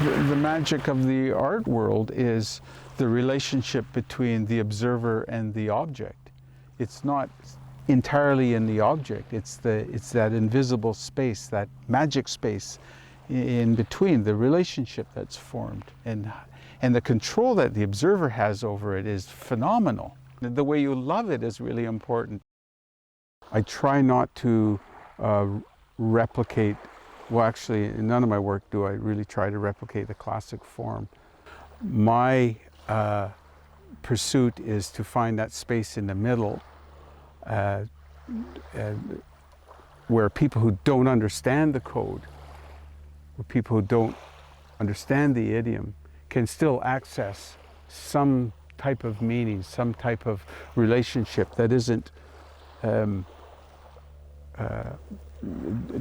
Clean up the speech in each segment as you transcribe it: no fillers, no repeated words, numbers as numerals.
The magic of the art world is the relationship between the observer and the object. It's not entirely in the object. It's that invisible space, that magic space in between, the relationship that's formed. And the control that the observer has over it is phenomenal. The way you love it is really important. I try not to replicate, well, actually, in none of my work do I really try to replicate the classic form. My pursuit is to find that space in the middle where people who don't understand the code, where people who don't understand the idiom, can still access some type of meaning, some type of relationship that isn't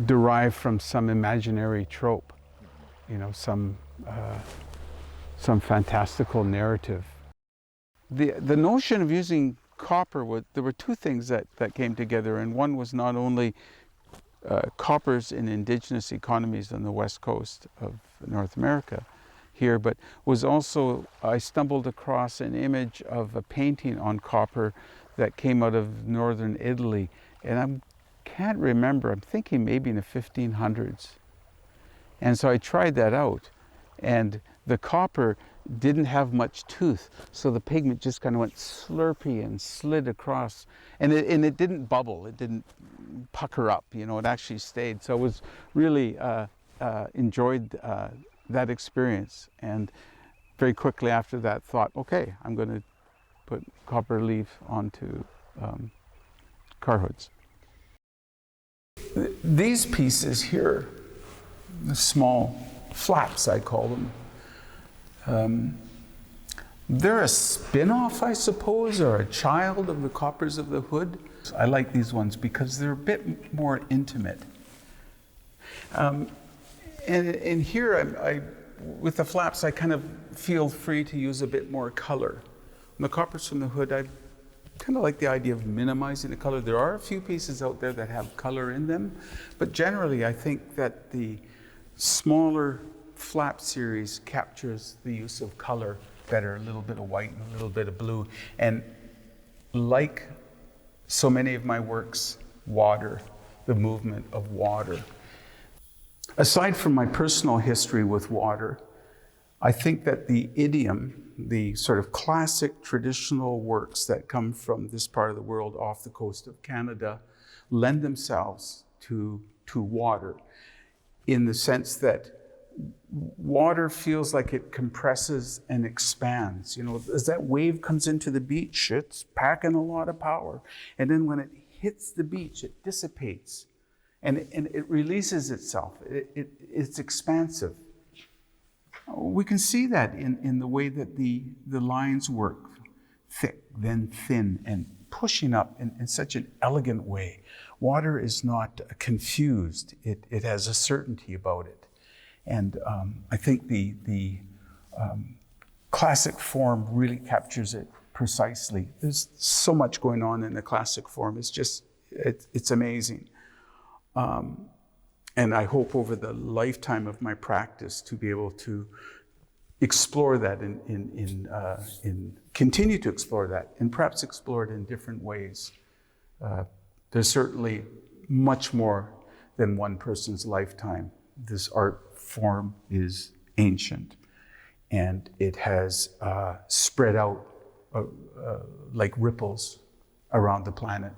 derived from some imaginary trope, you know, some fantastical narrative. The notion of using copper, there were two things that came together, and one was not only coppers in indigenous economies on the west coast of North America here, but was also, I stumbled across an image of a painting on copper that came out of northern Italy, and I can't remember, I'm thinking maybe in the 1500s. And so I tried that out, and the copper didn't have much tooth, so the pigment just kind of went slurpy and slid across, and it didn't bubble, it didn't pucker up, you know, it actually stayed. So I was really enjoyed that experience, and very quickly after that thought, okay, I'm going to put copper leaf onto car hoods. These pieces here, the small flaps I call them, they're a spin-off, I suppose, or a child of the coppers of the hood. I like these ones because they're a bit more intimate. And here, with the flaps, I kind of feel free to use a bit more color. On the coppers from the hood, I kind of like the idea of minimizing the color. There are a few pieces out there that have color in them, but generally I think that the smaller flap series captures the use of color better, a little bit of white and a little bit of blue. And like so many of my works, water, the movement of water. Aside from my personal history with water, I think that the idiom, the sort of classic traditional works that come from this part of the world off the coast of Canada lend themselves to water, in the sense that water feels like it compresses and expands. You know, as that wave comes into the beach, it's packing a lot of power. And then when it hits the beach, it dissipates and it releases itself. It's expansive. We can see that in the way that the lines work, thick, then thin, and pushing up in such an elegant way. Water is not confused. It has a certainty about it. And I think the classic form really captures it precisely. There's so much going on in the classic form. It's amazing. And I hope over the lifetime of my practice to be able to explore that and continue to explore that, and perhaps explore it in different ways. There's certainly much more than one person's lifetime. This art form is ancient, and it has spread out like ripples around the planet.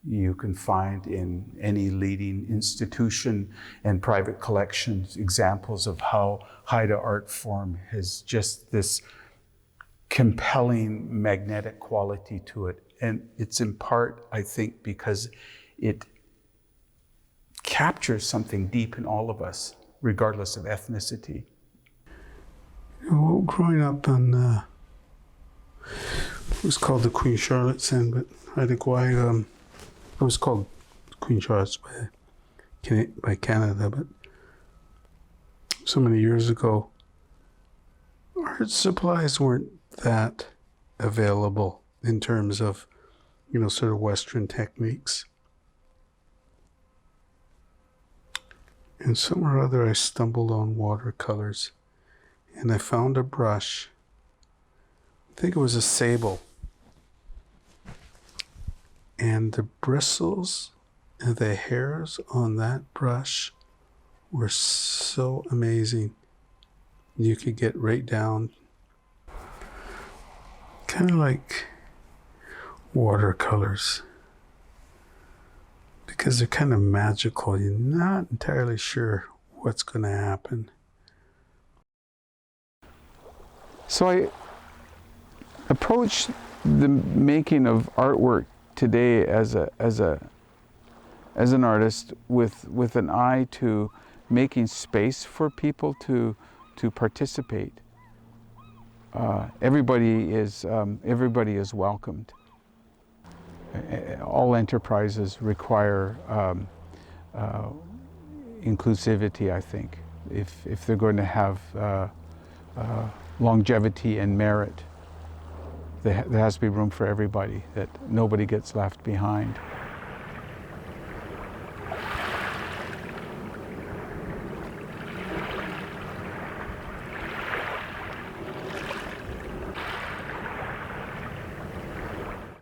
You can find in any leading institution and private collections examples of how Haida art form has just this compelling magnetic quality to it. And it's in part, I think, because it captures something deep in all of us, regardless of ethnicity. Well, growing up on, it was called the Queen Charlotte's End, but Haida Gwaii, it was called Queen Charlotte's by Canada, but so many years ago, art supplies weren't that available in terms of, you know, sort of Western techniques. And somewhere or other I stumbled on watercolors. and I found a brush. I think it was a sable. And the bristles and the hairs on that brush were so amazing. You could get right down, kind of like watercolors, because they're kind of magical. You're not entirely sure what's going to happen. So I approach the making of artwork today as an artist with an eye to making space for people to participate. Everybody is welcomed. All enterprises require inclusivity, I think, if they're going to have longevity and merit. There has to be room for everybody, that nobody gets left behind.